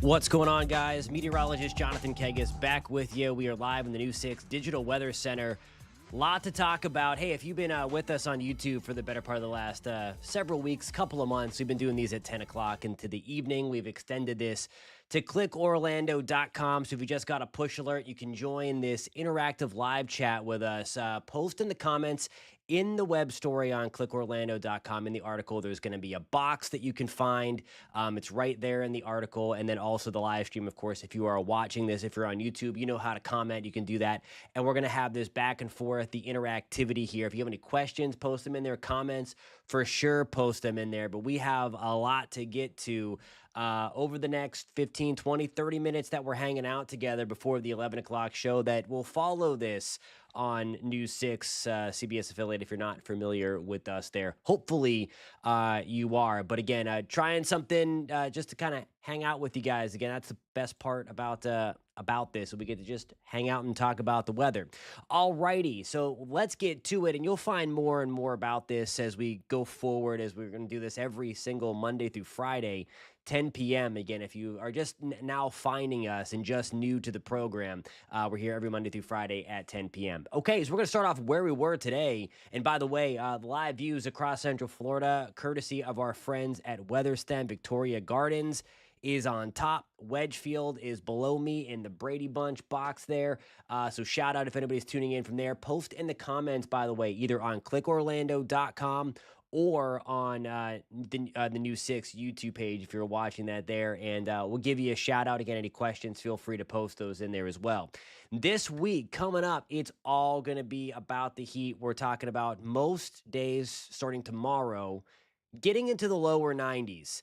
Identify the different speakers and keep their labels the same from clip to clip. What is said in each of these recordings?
Speaker 1: What's going on, guys? Meteorologist Jonathan Kegas back with you. We are live in the News 6 Digital Weather Center. Lot to talk about. Hey, if you've been with us on YouTube for the better part of the last several weeks, couple of months, we've been doing these at 10 o'clock into the evening. We've extended this to clickorlando.com. So if you just got a push alert, you can join this interactive live chat with us. Post in the comments in the web story on clickorlando.com. In the article, there's going to be a box that you can find. It's right there in the article. And then also the live stream, of course, if you are watching this, if you're on YouTube, you know how to comment. You can do that. And we're going to have this back and forth, the interactivity here. If you have any questions, post them in there. Comments, for sure, post them in there. But we have a lot to get to over the next 15, 20, 30 minutes that we're hanging out together before the 11 o'clock show that will follow this on News 6, CBS affiliate, if you're not familiar with us there. Hopefully you are. But again, trying something just to kind of hang out with you guys. Again, that's the best part about this. So we get to just hang out and talk about the weather. All righty. So let's get to it. And you'll find more and more about this as we go forward, as we're going to do this every single Monday through Friday, 10 p.m. Again, if you are just now finding us and just new to the program, we're here every Monday through Friday at 10 p.m. Okay, so we're going to start off where we were today. And by the way, the live views across Central Florida, courtesy of our friends at Weatherstem Victoria Gardens, is on top. Wedgefield is below me in the Brady Bunch box there. So shout out if anybody's tuning in from there. Post in the comments, by the way, either on clickorlando.com or on the News 6 YouTube page if you're watching that there. And we'll give you a shout out. Again, any questions, feel free to post those in there as well. This week coming up, it's all going to be about the heat. We're talking about most days starting tomorrow, getting into the lower 90s.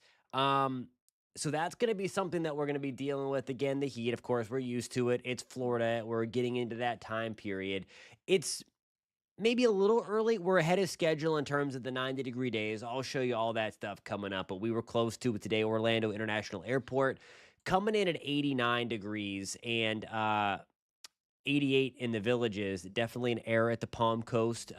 Speaker 1: So that's going to be something that we're going to be dealing with. Again, the heat, of course, we're used to it. It's Florida. We're getting into that time period. It's maybe a little early. We're ahead of schedule in terms of the 90-degree days. I'll show you all that stuff coming up, but we were close to it today. Orlando International Airport coming in at 89 degrees and 88 in the Villages. Definitely an error at the Palm Coast.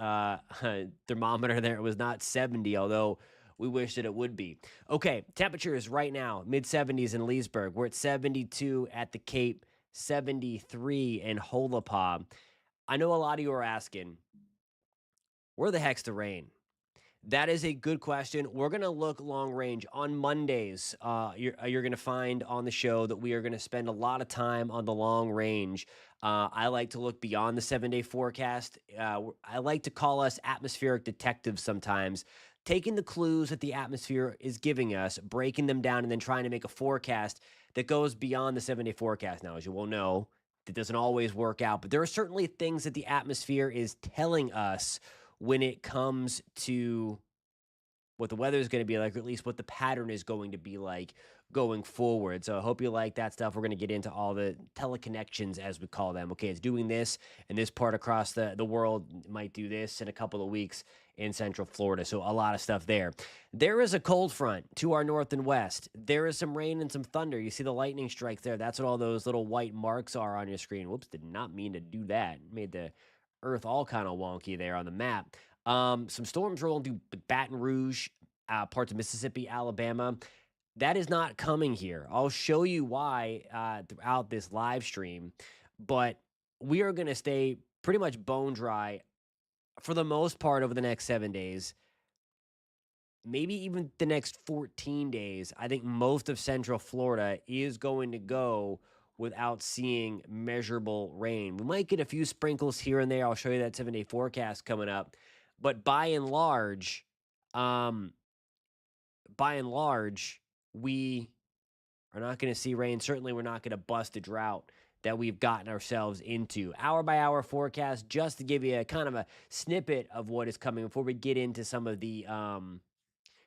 Speaker 1: Thermometer there was not 70, although we wish that it would be. Okay, temperatures right now, mid-70s in Leesburg. We're at 72 at the Cape, 73 in Holopah. I know a lot of you are asking, where the heck's the rain? That is a good question. We're going to look long range. On Mondays, you're going to find on the show that we are going to spend a lot of time on the long range. I like to look beyond the 7-day forecast. I like to call us atmospheric detectives sometimes, taking the clues that the atmosphere is giving us, breaking them down, and then trying to make a forecast that goes beyond the 7-day forecast. Now, as you will know, that doesn't always work out, but there are certainly things that the atmosphere is telling us when it comes to what the weather is going to be like, or at least what the pattern is going to be like going forward. So I hope you like that stuff. We're going to get into all the teleconnections, as we call them. Okay, it's doing this, and this part across the world might do this in a couple of weeks in Central Florida. So a lot of stuff there. There is a cold front to our north and west. There is some rain and some thunder. You see the lightning strikes there. That's what all those little white marks are on your screen. Whoops, did not mean to do that. Made the earth all kind of wonky there on the map. Some storms rolling through Baton Rouge, parts of Mississippi, Alabama. That is not coming here. I'll show you why throughout this live stream, but we are going to stay pretty much bone dry for the most part over the next 7 days, maybe even the next 14 days. I think most of Central Florida is going to go without seeing measurable rain. We might get a few sprinkles here and there. I'll show you that 7-day forecast coming up. But by and large, we are not going to see rain. Certainly, we're not going to bust a drought that we've gotten ourselves into. Hour by hour forecast, just to give you a kind of a snippet of what is coming before we get into some of the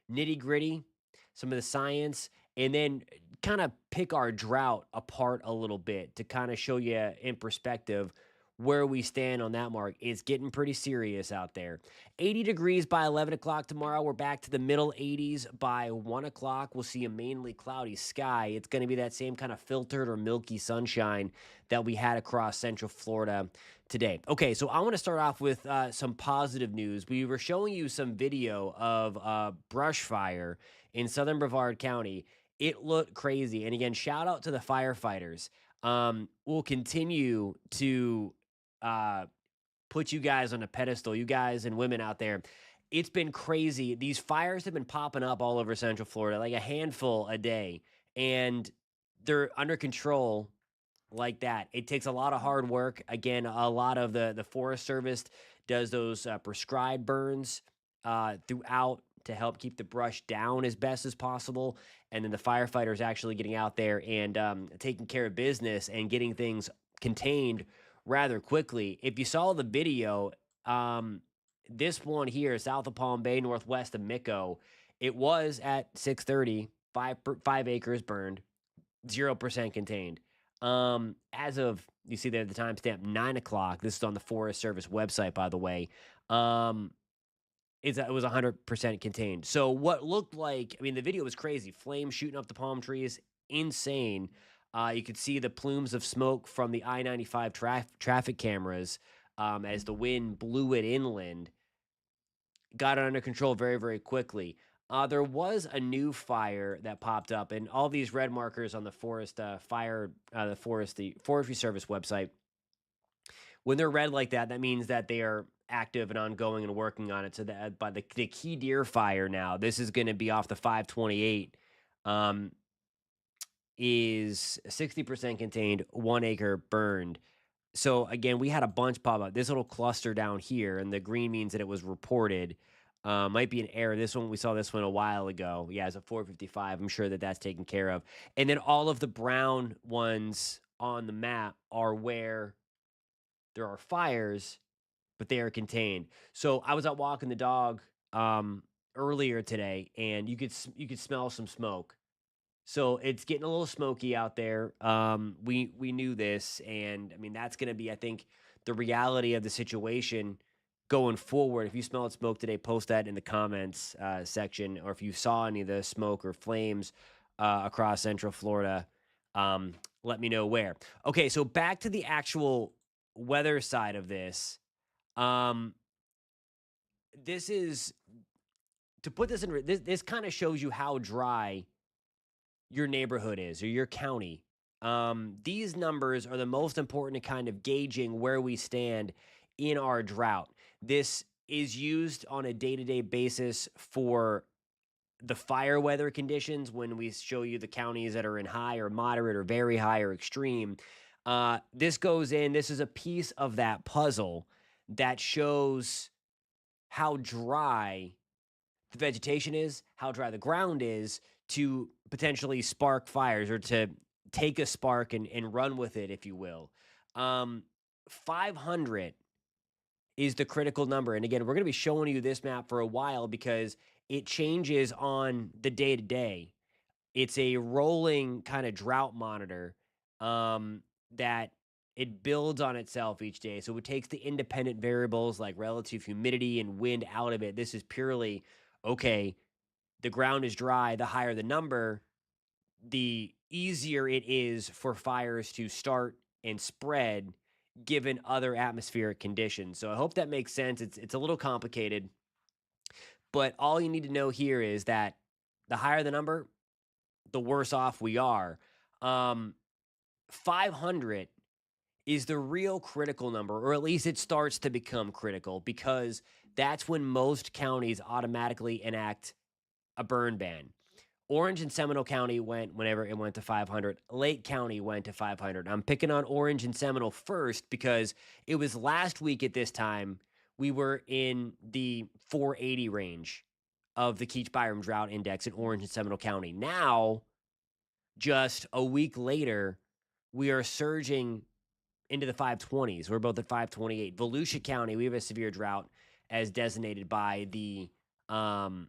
Speaker 1: nitty gritty, some of the science, and then kind of pick our drought apart a little bit to kind of show you in perspective where we stand on that mark. It's getting pretty serious out there. 80 degrees by 11 o'clock tomorrow. We're back to the middle 80s by 1 o'clock. We'll see a mainly cloudy sky. It's going to be that same kind of filtered or milky sunshine that we had across Central Florida today. Okay, so I want to start off with some positive news. We were showing you some video of brush fire in southern Brevard County. It looked crazy. And again, shout out to the firefighters. We'll continue to uh, put you guys on a pedestal, you guys and women out there. It's been crazy. These fires have been popping up all over Central Florida, like a handful a day, and they're under control like that. It takes a lot of hard work. Again, a lot of the Forest Service does those prescribed burns throughout to help keep the brush down as best as possible, and then the firefighters actually getting out there and taking care of business and getting things contained rather quickly. If you saw the video, this one here, south of Palm Bay, northwest of Mico, it was at 6:30, 5 acres burned, 0% contained. As of, you see there the timestamp, 9 o'clock. This is on the Forest Service website, by the way. Um, it was 100% contained. So what looked like, I mean, the video was crazy. Flames shooting up the palm trees, insane. You could see the plumes of smoke from the I-95 traffic cameras as the wind blew it inland. Got it under control very, very quickly. There was a new fire that popped up, and all these red markers on the the Forestry Service website. When they're red like that, that means that they are active and ongoing and working on it. So that by the key deer fire now, this is going to be off the 528. Is 60% contained, 1 acre burned. So again, we had a bunch pop up. This little cluster down here, and the green means that it was reported. Might be an error. This one, we saw this one a while ago. Yeah, it's a 455. I'm sure that that's taken care of. And then all of the brown ones on the map are where there are fires, but they are contained. So I was out walking the dog earlier today, and you could smell some smoke. So it's getting a little smoky out there. We knew this, and I mean that's going to be, I think, the reality of the situation going forward. If you smelled smoke today, post that in the comments section, or if you saw any of the smoke or flames across Central Florida, let me know where. Okay, so back to the actual weather side of this. Um, this is to put this in. This kind of shows you how dry your neighborhood is or your county. These numbers are the most important to kind of gauging where we stand in our drought. This is used on a day-to-day basis for the fire weather conditions when we show you the counties that are in high or moderate or very high or extreme. This goes in, this is a piece of that puzzle that shows how dry the vegetation is, how dry the ground is to potentially spark fires or to take a spark and run with it, if you will. 500 is the critical number. And again, we're going to be showing you this map for a while because it changes on the day to day. It's a rolling kind of drought monitor that it builds on itself each day. So it takes the independent variables like relative humidity and wind out of it. This is purely, okay, the ground is dry, the higher the number, the easier it is for fires to start and spread given other atmospheric conditions. So I hope that makes sense. It's a little complicated, but all you need to know here is that the higher the number, the worse off we are. 500 is the real critical number, or at least it starts to become critical because that's when most counties automatically enact a burn ban. Orange and Seminole County went whenever it went to 500. Lake County went to 500. I'm picking on Orange and Seminole first because it was last week at this time we were in the 480 range of the Keach Byram Drought Index in Orange and Seminole County. Now, just a week later, we are surging into the 520s. We're both at 528. Volusia County, we have a severe drought as designated by the United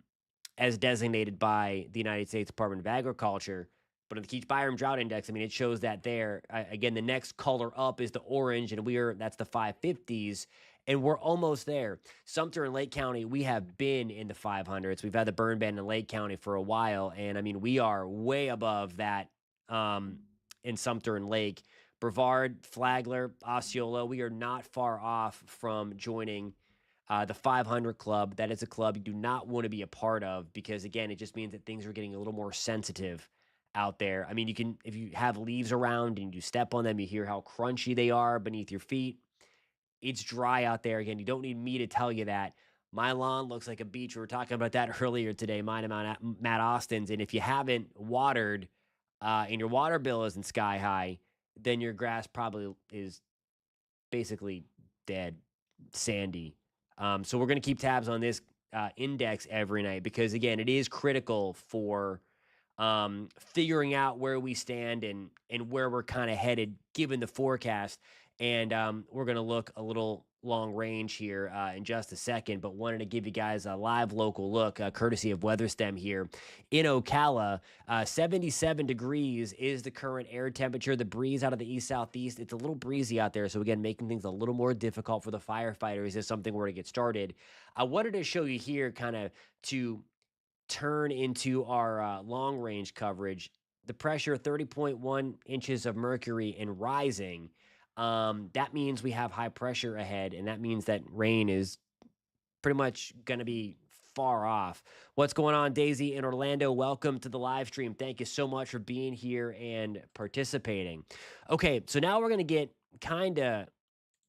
Speaker 1: States Department of Agriculture. But in the Keach Byram Drought Index, I mean, it shows that there. Again, the next color up is the orange, and that's the 550s, and we're almost there. Sumter and Lake County, we have been in the 500s. We've had the burn ban in Lake County for a while, and I mean, we are way above that in Sumter and Lake. Brevard, Flagler, Osceola, we are not far off from joining the 500 club. That is a club you do not want to be a part of because, again, it just means that things are getting a little more sensitive out there. I mean, you can, if you have leaves around and you step on them, you hear how crunchy they are beneath your feet. It's dry out there. Again, you don't need me to tell you that. My lawn looks like a beach. We were talking about that earlier today, mine and Matt Austin's. And if you haven't watered and your water bill isn't sky high, then your grass probably is basically dead, sandy. So we're going to keep tabs on this index every night because, again, it is critical for figuring out where we stand and where we're kind of headed given the forecast. And we're going to look a little long range here in just a second, but wanted to give you guys a live local look, courtesy of WeatherStem here in Ocala. 77 degrees is the current air temperature. The breeze out of the east southeast. It's a little breezy out there, so again, making things a little more difficult for the firefighters if something were to get started. I wanted to show you here, kind of to turn into our long range coverage. The pressure 30.1 inches of mercury and rising. That means we have high pressure ahead, and that means that rain is pretty much going to be far off. What's going on, Daisy in Orlando? Welcome to the live stream. Thank you so much for being here and participating. Okay, so now we're going to get kind of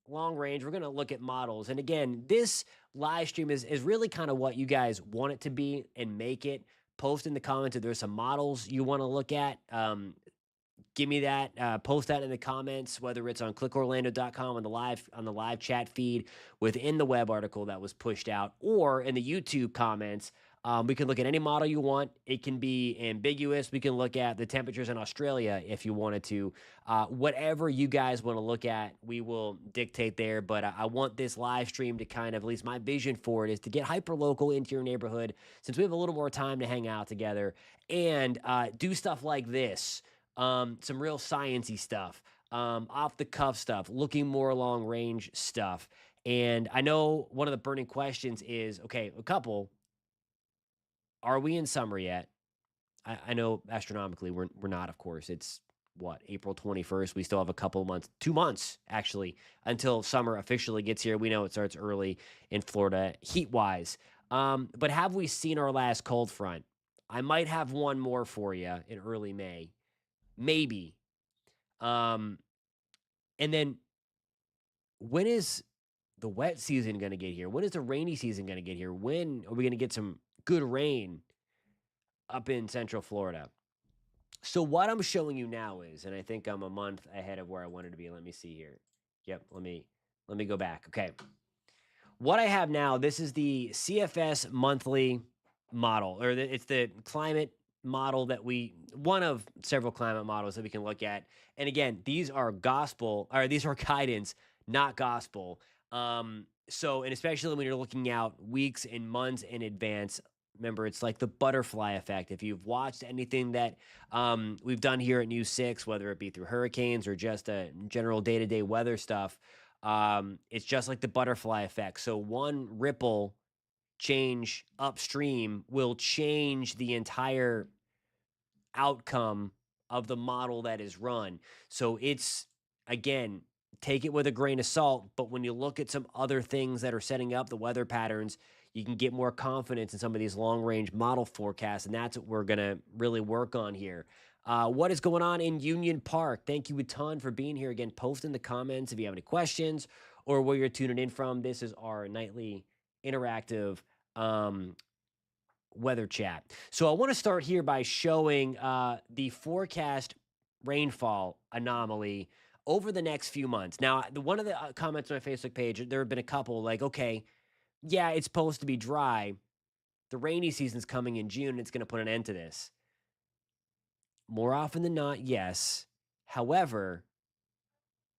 Speaker 1: long range. We're going to look at models. And again, this live stream is really kind of what you guys want it to be and make it. Post in the comments if there's some models you want to look at. Give me that. Post that in the comments, whether it's on clickorlando.com on the live chat feed within the web article that was pushed out, or in the YouTube comments. We can look at any model you want. It can be ambiguous. We can look at the temperatures in Australia if you wanted to. Whatever you guys want to look at, we will dictate there. But I want this live stream to kind of, at least my vision for it is to get hyper local into your neighborhood since we have a little more time to hang out together and do stuff like this. Some real sciencey stuff, off the cuff stuff, looking more long range stuff. And I know one of the burning questions is, okay, a couple, are we in summer yet? I know astronomically we're not, of course. It's what, April 21st. We still have a couple months, 2 months actually, until summer officially gets here. We know it starts early in Florida heat wise. But have we seen our last cold front? I might have one more for you in early May. Maybe. Um, and then when is the wet season going to get here? When is the rainy season going to get here? When are we going to get some good rain up in Central Florida? So what I'm showing you now is, and I think I'm a month ahead of where I wanted to be. Let me see here. Yep, let me go back. Okay. What I have now, this is the CFS monthly model, or it's the climate model that one of several climate models that we can look at. And again, these are these are guidance, not gospel. So, and especially when you're looking out weeks and months in advance, remember, it's like the butterfly effect. If you've watched anything that we've done here at News 6, whether it be through hurricanes or just general day-to-day weather stuff, it's just like the butterfly effect. So one ripple change upstream will change the entire outcome of the model that is run. So it's, again, take it with a grain of salt, but when you look at some other things that are setting up the weather patterns, you can get more confidence in some of these long range model forecasts. And that's what we're going to really work on here. What is going on in Union Park? Thank you a ton for being here. Again, post in the comments if you have any questions or where you're tuning in from. This is our nightly interactive weather chat. So I want to start here by showing the forecast rainfall anomaly over the next few months. Now, one of the comments on my Facebook page, there have been a couple like, okay, yeah, it's supposed to be dry. The rainy season's coming in June. And it's going to put an end to this. More often than not, yes. However,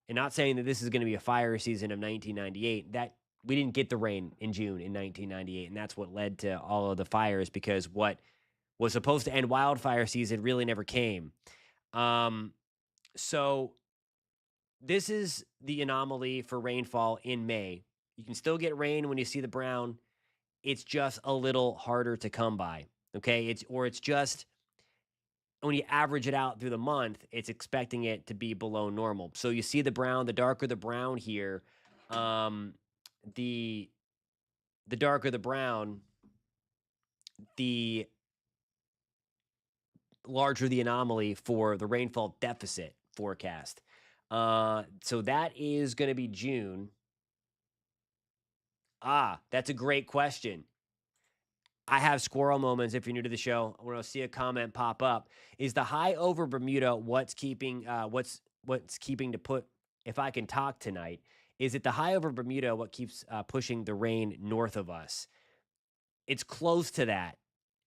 Speaker 1: and not saying that this is going to be a fire season of 1998, that we didn't get the rain in June in 1998, and that's what led to all of the fires because what was supposed to end wildfire season really never came. So this is the anomaly for rainfall in May. You can still get rain when you see the brown. It's just a little harder to come by. Okay, it's just when you average it out through the month, it's expecting it to be below normal. So you see the brown, the darker the brown here, the darker the brown, the larger the anomaly for the rainfall deficit forecast. So that is going to be June. That's a great question. I have squirrel moments. If you're new to the show, when I see a comment pop up, is the high over Bermuda what's keeping what's keeping to put? If I can talk tonight, is it the high over Bermuda what keeps pushing the rain north of us? It's close to that,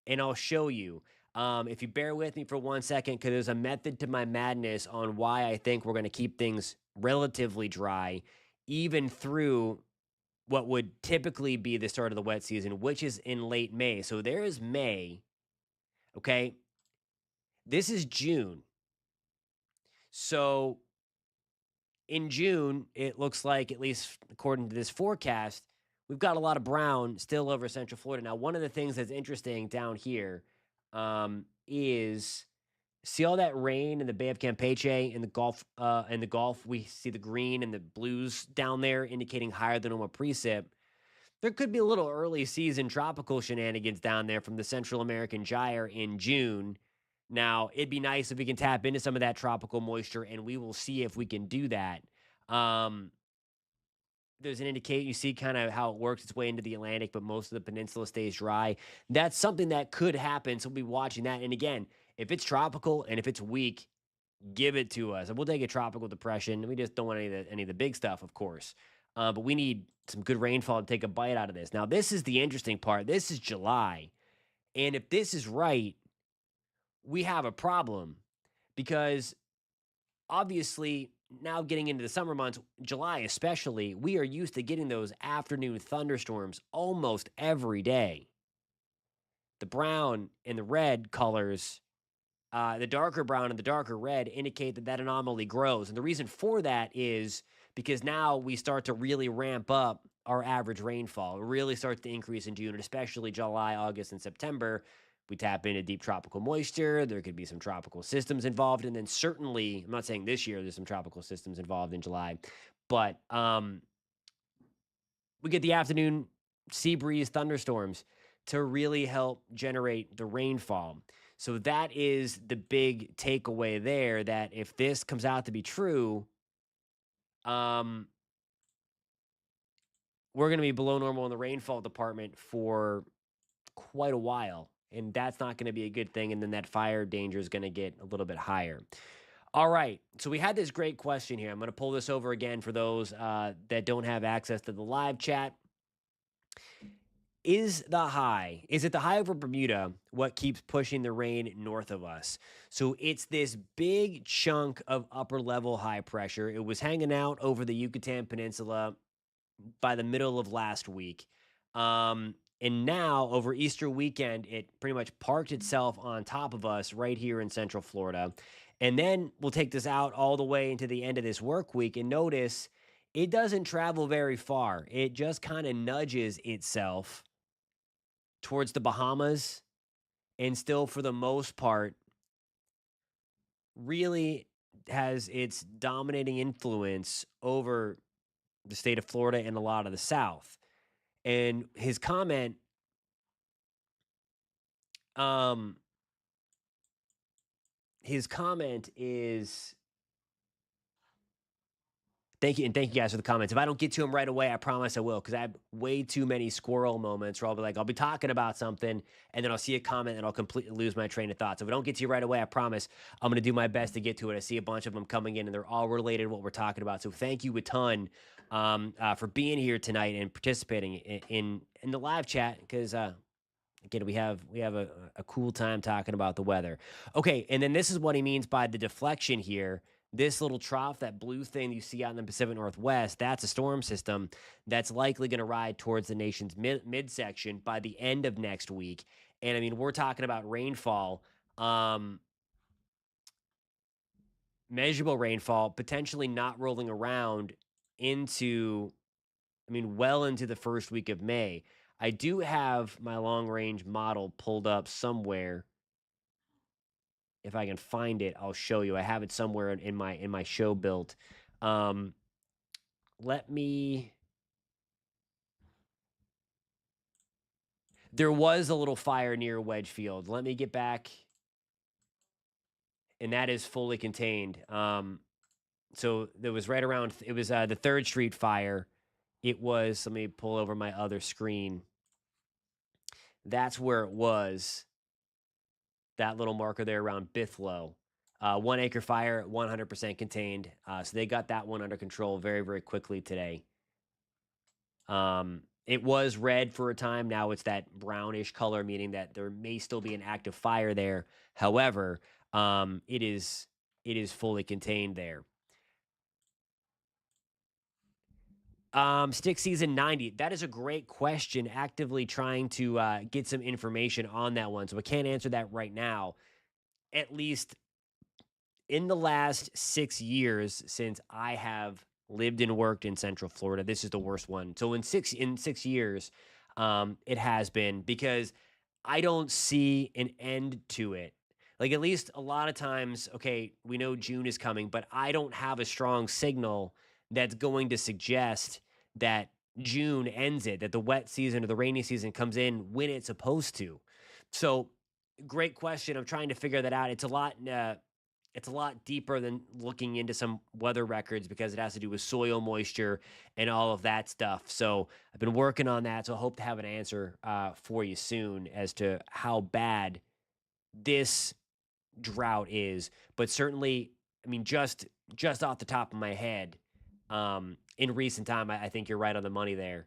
Speaker 1: and I'll show you. If you bear with me for 1 second, because there's a method to my madness on why I think we're going to keep things relatively dry, even through what would typically be the start of the wet season, which is in late May. So there is May. Okay. This is June. So in June, it looks like, at least according to this forecast, we've got a lot of brown still over Central Florida. Now, one of the things that's interesting down here is see all that rain in the Bay of Campeche and the Gulf. In the Gulf, we see the green and the blues down there, indicating higher than normal precip. There could be a little early season tropical shenanigans down there from the Central American Gyre in June. Now, it'd be nice if we can tap into some of that tropical moisture, and we will see if we can do that. Um, there's an indicator, you see kind of how it works its way into the Atlantic, but most of the peninsula stays dry. That's something that could happen. So we'll be watching that. And again, if it's tropical and if it's weak, give it to us. And we'll take a tropical depression. We just don't want any of the big stuff, of course. But we need some good rainfall to take a bite out of this. Now, this is the interesting part. This is July. And if this is right, we have a problem because obviously now getting into the summer months, July especially, we are used to getting those afternoon thunderstorms almost every day. The brown and the red colors, the darker brown and the darker red, indicate that that anomaly grows. And the reason for that is because now we start to really ramp up our average rainfall. It really starts to increase in June, and especially July, August, and September. We tap into deep tropical moisture. There could be some tropical systems involved. And then certainly, I'm not saying this year there's some tropical systems involved in July, but we get the afternoon sea breeze thunderstorms to really help generate the rainfall. So that is the big takeaway there, that if this comes out to be true, we're going to be below normal in the rainfall department for quite a while. And that's not going to be a good thing. And then that fire danger is going to get a little bit higher. All right. So we had this great question here. I'm going to pull this over again for those that don't have access to the live chat. Is it the high over Bermuda what keeps pushing the rain north of us? So it's this big chunk of upper level high pressure. It was hanging out over the Yucatan Peninsula by the middle of last week. And now over Easter weekend, it pretty much parked itself on top of us right here in Central Florida. And then we'll take this out all the way into the end of this work week, and notice it doesn't travel very far. It just kind of nudges itself towards the Bahamas, and still, for the most part, really has its dominating influence over the state of Florida and a lot of the South. And his comment, is, thank you, and thank you guys for the comments. If I don't get to him right away, I promise I will, because I have way too many squirrel moments where I'll be talking about something, and then I'll see a comment and I'll completely lose my train of thought. So if I don't get to you right away, I promise I'm going to do my best to get to it. I see a bunch of them coming in, and they're all related to what we're talking about. So thank you a ton for being here tonight and participating in the live chat, because again, we have a cool time talking about the weather. Okay, and then this is what he means by the deflection here. This little trough, that blue thing you see out in the Pacific Northwest, that's a storm system that's likely going to ride towards the nation's midsection by the end of next week. And I mean, we're talking about rainfall, measurable rainfall, potentially not rolling around into, well into the first week of May. I do have my long range model pulled up somewhere. If I can find it, I'll show you. I have it somewhere in my show built. Let me. There was a little fire near Wedgefield. Let me get back. and that is fully contained. So there was right around, it was the 3rd Street fire. It was, let me pull over my other screen. That's where it was. That little marker there around Bithlow. 1 acre fire, 100% contained. So they got that one under control very, very quickly today. It was red for a time. Now it's that brownish color, meaning that there may still be an active fire there. However, it is fully contained there. Stick season 90. That is a great question. Actively trying to get some information on that one. So I can't answer that right now. At least in the last 6 years since I have lived and worked in Central Florida, this is the worst one. So in 6 years, it has been, because I don't see an end to it. Like, at least a lot of times, okay, we know June is coming, but I don't have a strong signal that's going to suggest that June ends it, that the wet season or the rainy season comes in when it's supposed to. So, great question. I'm trying to figure that out. It's a lot deeper than looking into some weather records, because it has to do with soil moisture and all of that stuff. So I've been working on that. So I hope to have an answer for you soon as to how bad this drought is. But certainly, I mean, just off the top of my head, in recent time, I think you're right on the money there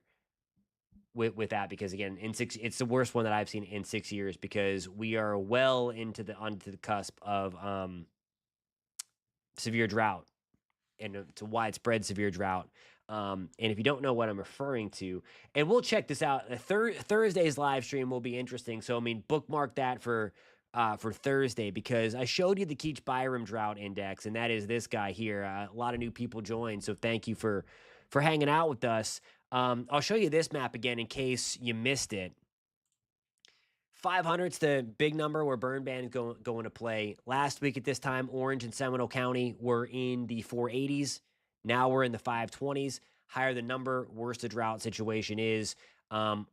Speaker 1: with that, because again, it's the worst one that I've seen in 6 years, because we are well onto the cusp of severe drought, and it's a widespread severe drought. And if you don't know what I'm referring to, and we'll check this out, Thursday's live stream will be interesting. So I mean, bookmark that for Thursday, because I showed you the Keach Byram drought index, and that is this guy here. A lot of new people joined, so thank you for hanging out with us. I'll show you this map again in case you missed it. 500's the big number where burn ban is going to play. Last week at this time, Orange and Seminole County were in the 480s. Now we're in the 520s. Higher the number, worse the drought situation is.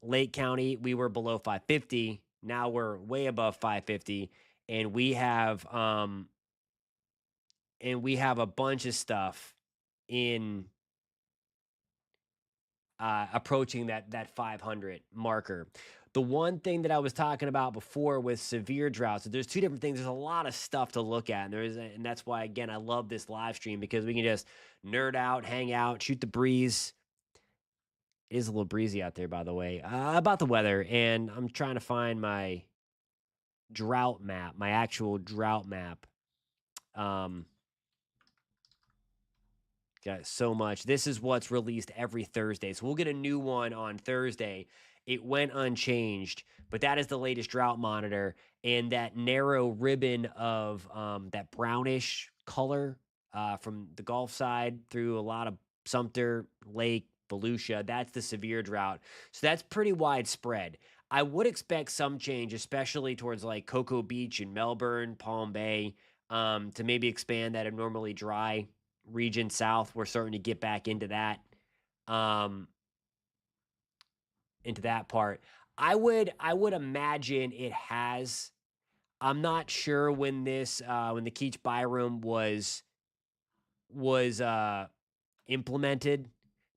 Speaker 1: Lake County, we were below 550. Now we're way above 550, and we have a bunch of stuff in approaching that 500 marker. The one thing that I was talking about before with severe droughts, so there's two different things. There's a lot of stuff to look at, and that's why, again, I love this live stream, because we can just nerd out, hang out, shoot the breeze. It is a little breezy out there, by the way. About the weather, and I'm trying to find my drought map, my actual drought map. Got so much. This is what's released every Thursday. So we'll get a new one on Thursday. It went unchanged, but that is the latest drought monitor. And that narrow ribbon of that brownish color from the Gulf side through a lot of Sumter, Lake, Volusia, that's the severe drought. So that's pretty widespread. I would expect some change, especially towards like Cocoa Beach and Melbourne, Palm Bay, to maybe expand that abnormally dry region south. We're starting to get back into that part. I would imagine it has. I'm not sure when when the Keach Byram was implemented,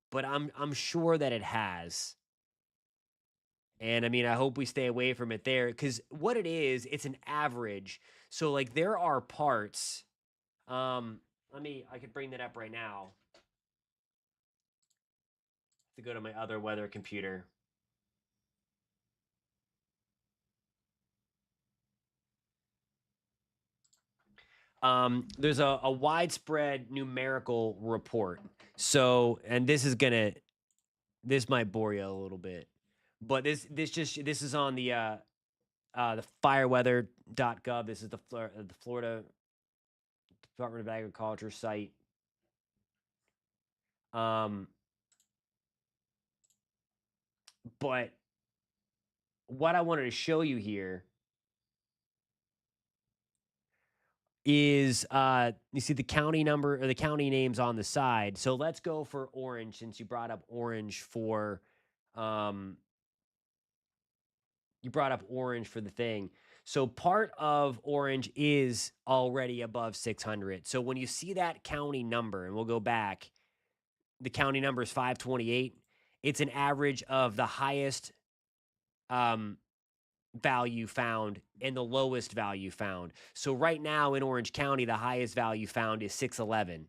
Speaker 1: but I'm sure that it has. And I mean, I hope we stay away from it there, because what it is, it's an average. So like, there are parts. I could bring that up right now. To go to my other weather computer. There's a widespread numerical report. So, and this might bore you a little bit, but this is on the fireweather.gov. This is the Florida Department of Agriculture site. But what I wanted to show you here is you see the county number or the county names on the side. So let's go for Orange, since you brought up Orange for the thing. So part of orange is already above 600. So when you see that county number, and we'll go back, the county number is 528. It's an average of the highest um, value found and the lowest value found. So right now in Orange County, the highest value found is 611.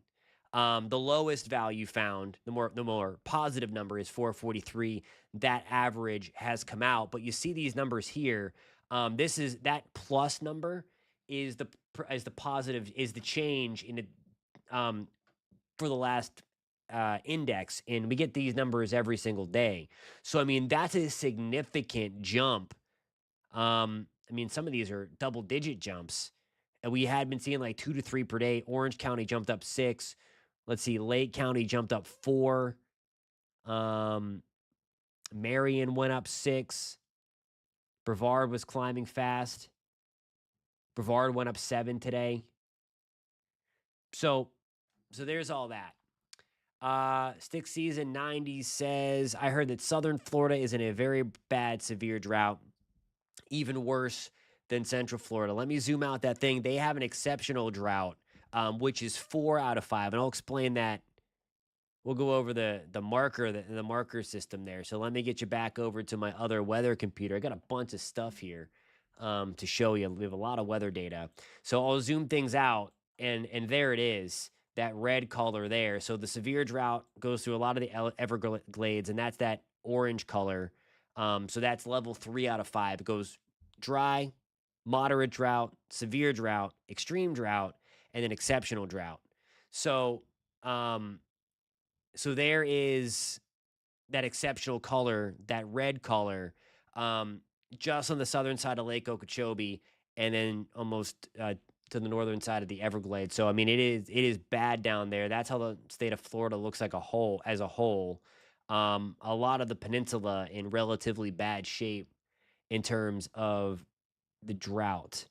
Speaker 1: The lowest value found, the more positive number is 443. That average has come out, but you see these numbers here. This is that plus number is the positive, is the change in the for the last index, and we get these numbers every single day. So I mean that's a significant jump. I mean, some of these are double digit jumps. And we had been seeing like 2 to 3 per day. Orange County jumped up 6. Let's see, Lake County jumped up 4. Um, Marion went up 6. Brevard was climbing fast. Brevard went up 7 today. So there's all that. Stick Season 90 says, I heard that Southern Florida is in a very bad, severe drought, even worse than Central Florida. Let me zoom out that thing. They have an exceptional drought, which is 4 out of 5, and I'll explain that. We'll go over the marker system there. So let me get you back over to my other weather computer. I got a bunch of stuff here to show you. We have a lot of weather data. So I'll zoom things out, and there it is, that red color there. So the severe drought goes through a lot of the Everglades, and that's that orange color. So that's level 3 out of 5. It goes dry, moderate drought, severe drought, extreme drought, and then exceptional drought. So, so there is that exceptional color, that red color, just on the southern side of Lake Okeechobee, and then almost to the northern side of the Everglades. So I mean, it is bad down there. That's how the state of Florida looks like as a whole. A lot of the peninsula in relatively bad shape in terms of the drought.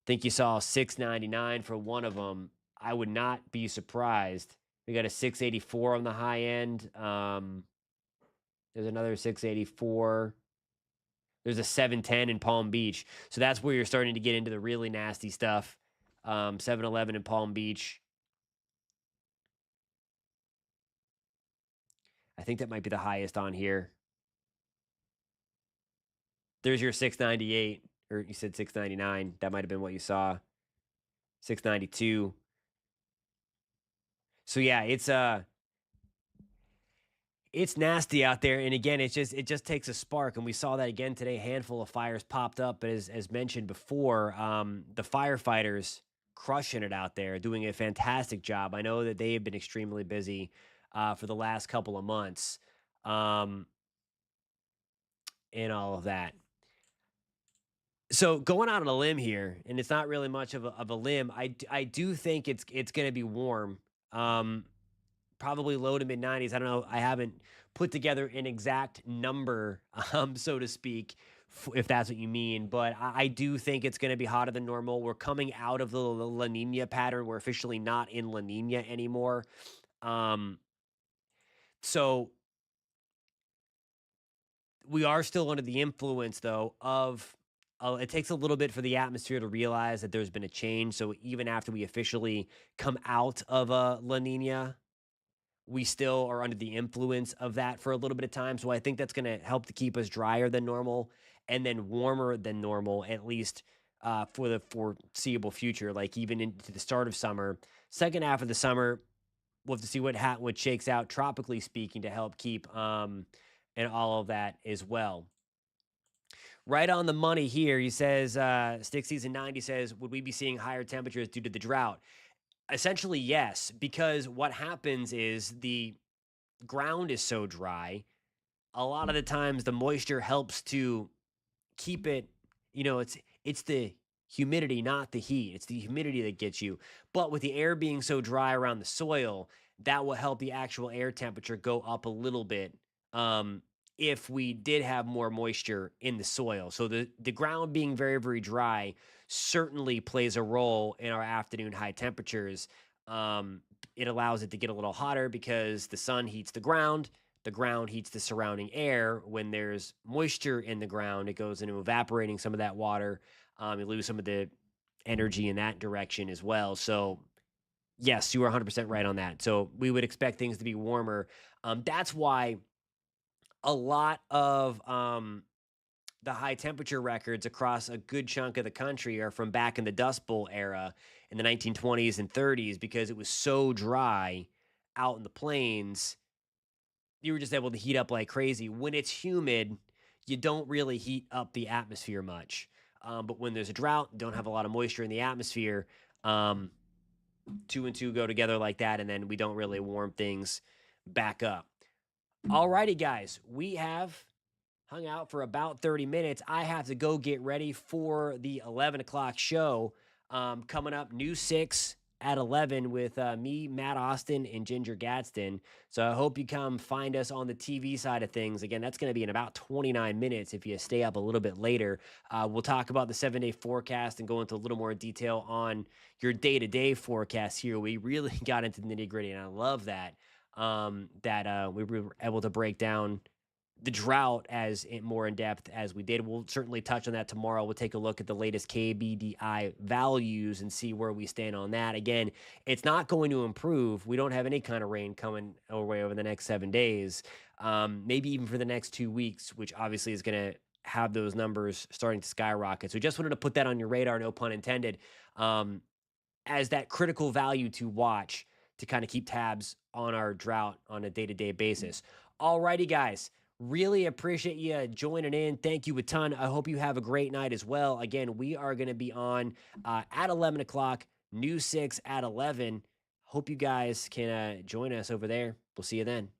Speaker 1: Think you saw 699 for one of them. I would not be surprised. We got a 684 on the high end. There's another 684. There's a 710 in Palm Beach. So that's where you're starting to get into the really nasty stuff. 711 in Palm Beach. I think that might be the highest on here. There's your 698, or you said 699. That might have been what you saw. 692. So yeah, it's nasty out there, and again, it just takes a spark, and we saw that again today. A handful of fires popped up, but as mentioned before, the firefighters crushing it out there, doing a fantastic job. I know that they have been extremely busy for the last couple of months, and all of that. So going out on a limb here, and it's not really much of a limb. I do think it's going to be warm. Probably low to mid 90s. I don't know. I haven't put together an exact number, so to speak, if that's what you mean. But I do think it's going to be hotter than normal. We're coming out of the La Nina pattern. We're officially not in La Nina anymore. So we are still under the influence, though, of it takes a little bit for the atmosphere to realize that there's been a change. So even after we officially come out of a La Nina, we still are under the influence of that for a little bit of time. So I think that's going to help to keep us drier than normal and then warmer than normal, at least for the foreseeable future, like even into the start of summer. Second half of the summer, we'll have to see what shakes out, tropically speaking, to help keep and all of that as well. Right on the money here. He says, Stick Season 90 says, would we be seeing higher temperatures due to the drought? Essentially, yes, because what happens is the ground is so dry. A lot of the times the moisture helps to keep it, it's the humidity, not the heat. It's the humidity that gets you. But with the air being so dry around the soil, that will help the actual air temperature go up a little bit. If we did have more moisture in the soil. So the ground being very, very dry certainly plays a role in our afternoon high temperatures. It allows it to get a little hotter because the sun heats the ground, the ground heats the surrounding air. When there's moisture in the ground, it goes into evaporating some of that water. You lose some of the energy in that direction as well. So, yes, you are 100% right on that. So, we would expect things to be warmer. That's why a lot of the high temperature records across a good chunk of the country are from back in the Dust Bowl era in the 1920s and 30s because it was so dry out in the plains. You were just able to heat up like crazy. When it's humid, you don't really heat up the atmosphere much. But when there's a drought, don't have a lot of moisture in the atmosphere, um, two and two go together like that, and then we don't really warm things back up. Alrighty, guys, we have hung out for about 30 minutes. I have to go get ready for the 11 o'clock show. Coming up, New 6 at 11 with me, Matt Austin, and Ginger Gadsden. So I hope you come find us on the TV side of things. Again, that's going to be in about 29 minutes if you stay up a little bit later. We'll talk about the 7-day forecast and go into a little more detail on your day-to-day forecast here. We really got into the nitty-gritty, and I love that. We were able to break down the drought as more in depth as we did. We'll certainly touch on that tomorrow. We'll take a look at the latest KBDI values and see where we stand on that. Again, it's not going to improve. We don't have any kind of rain coming our way over the next 7 days, maybe even for the next 2 weeks, which obviously is going to have those numbers starting to skyrocket. So just wanted to put that on your radar, no pun intended, as that critical value to watch to kind of keep tabs on our drought on a day-to-day basis. Alrighty, guys. Really appreciate you joining in. Thank you a ton. I hope you have a great night as well. Again, we are going to be on at 11 o'clock, New 6 at 11. Hope you guys can join us over there. We'll see you then.